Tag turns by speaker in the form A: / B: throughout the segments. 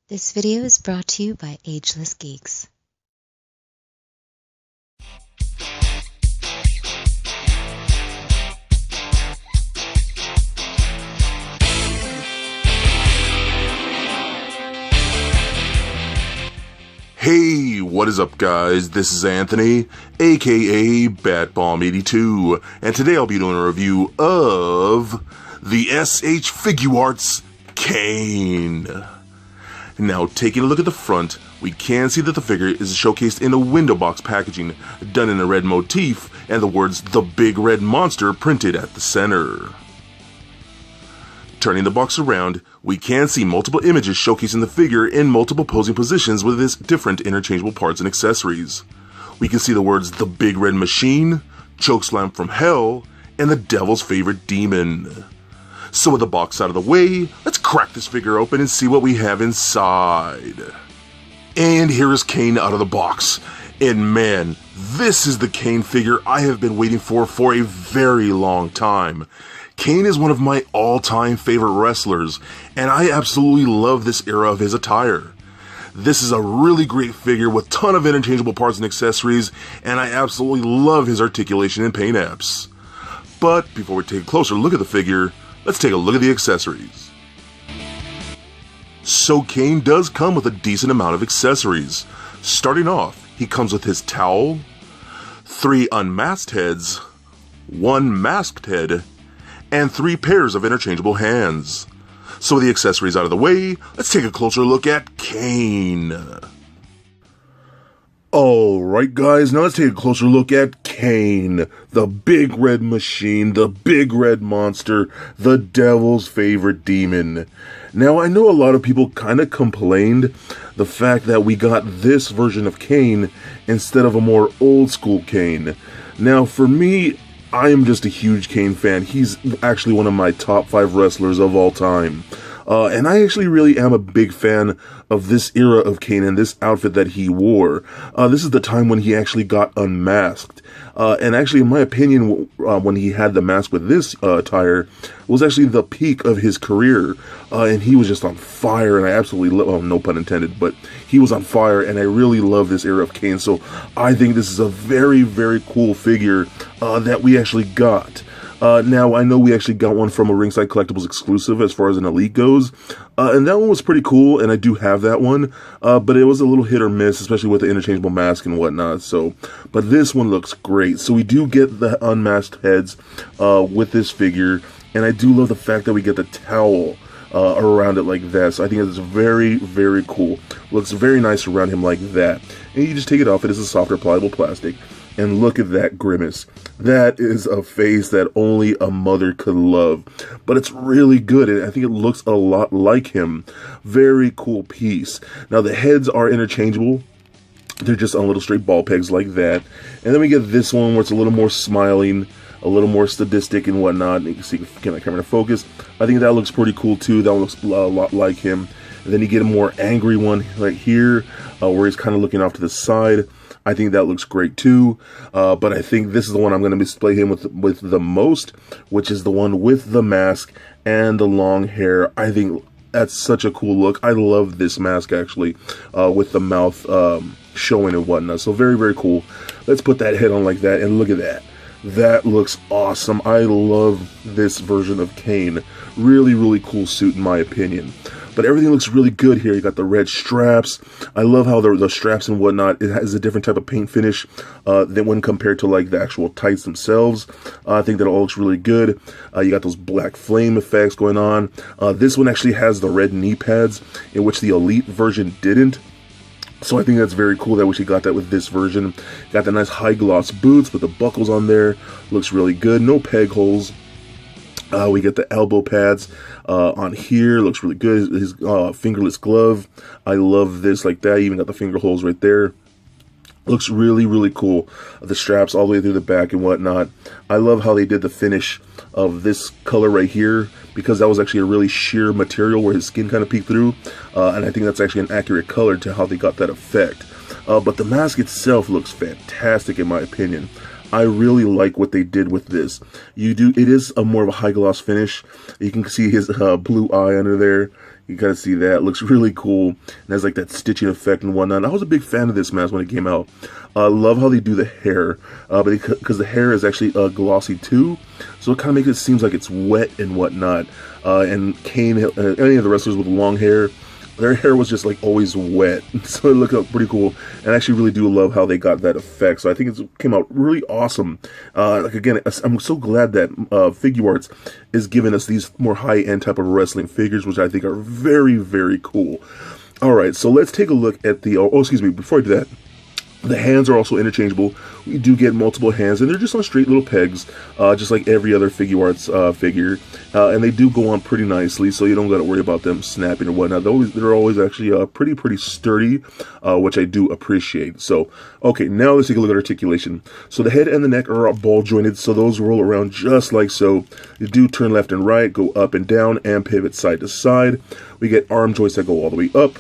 A: This video is brought to you by Ageless Geeks.
B: Hey, what is up guys? This is Anthony, aka BatBomb82, and today I'll be doing a review of the SH Figuarts Kane. Now, taking a look at the front, we can see that the figure is showcased in a window box packaging, done in a red motif, and the words "The Big Red Monster" printed at the center. Turning the box around, we can see multiple images showcasing the figure in multiple posing positions with its different interchangeable parts and accessories. We can see the words "The Big Red Machine," "Chokeslam from Hell," and "The Devil's Favorite Demon." So with the box out of the way, let's crack this figure open and see what we have inside. And here is Kane out of the box. And man, this is the Kane figure I have been waiting for a very long time. Kane is one of my all-time favorite wrestlers, and I absolutely love this era of his attire. This is a really great figure with a ton of interchangeable parts and accessories, and I absolutely love his articulation and paint apps. But before we take a closer look at the figure, let's take a look at the accessories. So Kane does come with a decent amount of accessories. Starting off, he comes with his towel, 3 unmasked heads, 1 masked head, and 3 pairs of interchangeable hands. So with the accessories out of the way, let's take a closer look at Kane. Alright guys, now let's take a closer look at Kane, the Big Red Machine, the Big Red Monster, the Devil's Favorite Demon. Now I know a lot of people kind of complained the fact that we got this version of Kane instead of a more old school Kane. Now for me, I am just a huge Kane fan. He's actually one of my top 5 wrestlers of all time. And I actually really am a big fan of this era of Kane and this outfit that he wore. This is the time when he actually got unmasked. And actually, in my opinion, when he had the mask with this attire, was actually the peak of his career. And he was just on fire, and I absolutely love, well, no pun intended, but he was on fire, and I really love this era of Kane. So I think this is a very, very cool figure that we actually got. Now, I know we actually got one from a Ringside Collectibles exclusive as far as an Elite goes, and that one was pretty cool, and I do have that one, but it was a little hit or miss, especially with the interchangeable mask and whatnot, so, but this one looks great. So we do get the unmasked heads with this figure, and I do love the fact that we get the towel around it like that, so I think it's very, very cool. Looks very nice around him like that, and you just take it off. It is a softer, pliable plastic. And look at that grimace. That is a face that only a mother could love. But it's really good, and I think it looks a lot like him. Very cool piece. Now, the heads are interchangeable. They're just on little straight ball pegs like that. And then we get this one where it's a little more smiling, a little more sadistic and whatnot. And you can see, get my camera to focus. I think that looks pretty cool, too. That one looks a lot like him. And then you get a more angry one right here, where he's kind of looking off to the side. I think that looks great too, but I think this is the one I'm going to display him with the most, which is the one with the mask and the long hair. I think that's such a cool look. I love this mask actually, with the mouth showing and whatnot. So very, very cool. Let's put that head on like that, and look at that. That looks awesome. I love this version of Kane. Really, really cool suit in my opinion. But everything looks really good here. You got the red straps. I love how the straps and whatnot, it has a different type of paint finish than when compared to like the actual tights themselves. I think that all looks really good. You got those black flame effects going on. This one actually has the red knee pads, in which the Elite version didn't. So I think that's very cool that we actually got that with this version. Got the nice high gloss boots with the buckles on there. Looks really good. No peg holes. We get the elbow pads on here. Looks really good. His fingerless glove. I love this like that. Even got the finger holes right there. Looks really, really cool. The straps all the way through the back and whatnot. I love how they did the finish of this color right here, because that was actually a really sheer material where his skin kind of peeked through. And I think that's actually an accurate color to how they got that effect. But the mask itself looks fantastic in my opinion. I really like what they did with this. It is a more of a high gloss finish. You can see his blue eye under there. You gotta see that. It looks really cool. And has like that stitching effect and whatnot. I was a big fan of this mask when it came out. I love how they do the hair, because the hair is actually glossy too, so it kind of makes it seem like it's wet and whatnot. And Kane, any of the wrestlers with long hair, their hair was just like always wet, so it looked pretty cool. And I actually really do love how they got that effect. So I think it came out really awesome. Like again, I'm so glad that Figuarts is giving us these more high-end type of wrestling figures, which I think are very, very cool. All right, so let's take a look at the. Oh, excuse me. Before I do that, the hands are also interchangeable. We do get multiple hands, and they're just on straight little pegs, just like every other Figuarts figure. And they do go on pretty nicely, so you don't got to worry about them snapping or whatnot. They're always actually pretty sturdy, which I do appreciate. So, okay, now let's take a look at articulation. So the head and the neck are ball jointed, so those roll around just like so. They do turn left and right, go up and down, and pivot side to side. We get arm joints that go all the way up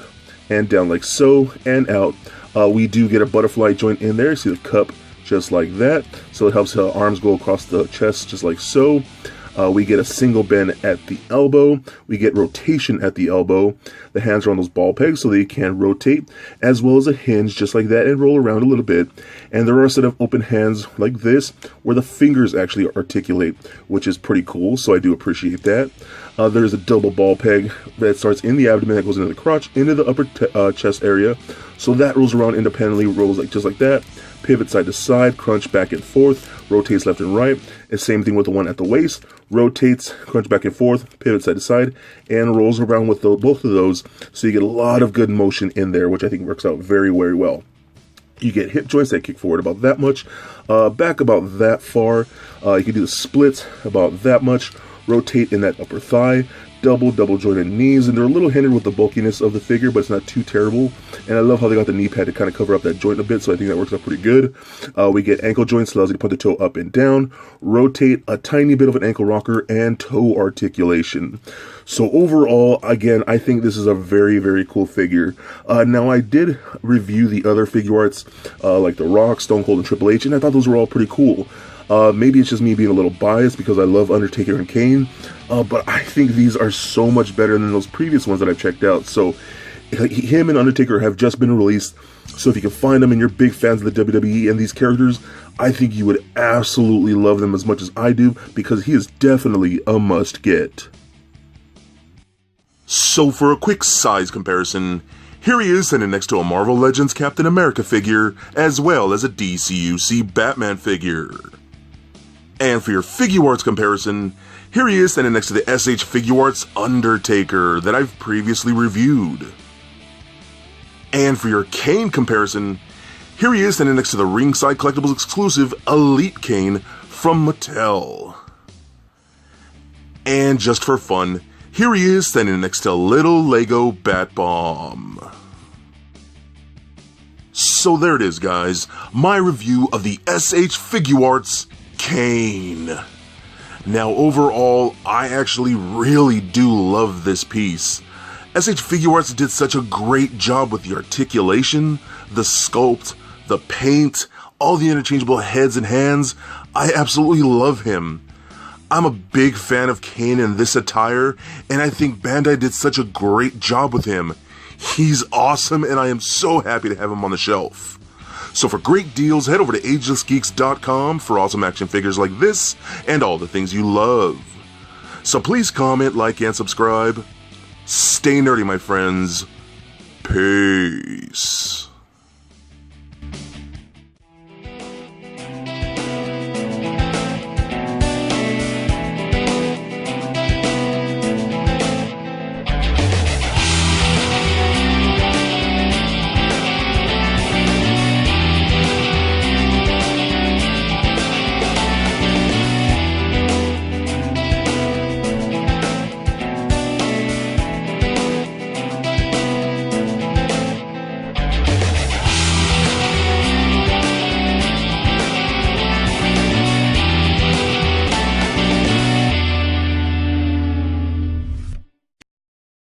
B: and down like so, and out. We do get a butterfly joint in there. See the cup just like that. So it helps arms go across the chest just like so. We get a single bend at the elbow. We get rotation at the elbow. The hands are on those ball pegs so they can rotate, as well as a hinge just like that and roll around a little bit. And there are a set of open hands like this where the fingers actually articulate, which is pretty cool, so I do appreciate that. There's a double ball peg that starts in the abdomen that goes into the crotch, into the upper chest area. So that rolls around independently, rolls like just like that. Pivot side to side, crunch back and forth, rotates left and right. And same thing with the one at the waist. Rotates, crunch back and forth, pivot side to side, and rolls around with both of those. So you get a lot of good motion in there, which I think works out very, very well. You get hip joints that kick forward about that much, back about that far. You can do the splits about that much, rotate in that upper thigh, double jointed knees, and they're a little hindered with the bulkiness of the figure, but it's not too terrible. And I love how they got the knee pad to kind of cover up that joint a bit, so I think that works out pretty good. We get ankle joints, allows you to put the toe up and down, rotate, a tiny bit of an ankle rocker, and toe articulation. So overall, again, I think this is a very, very cool figure. Now, I did review the other Figuarts, like The Rock, Stone Cold, and Triple H, and I thought those were all pretty cool. Maybe it's just me being a little biased because I love Undertaker and Kane, but I think these are so much better than those previous ones that I've checked out. So him and Undertaker have just been released, so if you can find them and you're big fans of the WWE and these characters, I think you would absolutely love them as much as I do, because he is definitely a must get. So for a quick size comparison, here he is standing next to a Marvel Legends Captain America figure, as well as a DCUC Batman figure. And for your Figuarts comparison, here he is standing next to the SH Figuarts Undertaker that I've previously reviewed. And for your Kane comparison, here he is standing next to the Ringside Collectibles exclusive Elite Kane from Mattel. And just for fun, here he is standing next to little Lego Bat Bomb. So there it is, guys, my review of the SH Figuarts Kane. Now overall, I actually really do love this piece. SH Figuarts did such a great job with the articulation, the sculpt, the paint, all the interchangeable heads and hands. I absolutely love him. I'm a big fan of Kane in this attire, and I think Bandai did such a great job with him. He's awesome, and I am so happy to have him on the shelf. So for great deals, head over to agelessgeeks.com for awesome action figures like this and all the things you love. So please comment, like, and subscribe. Stay nerdy, my friends. Peace.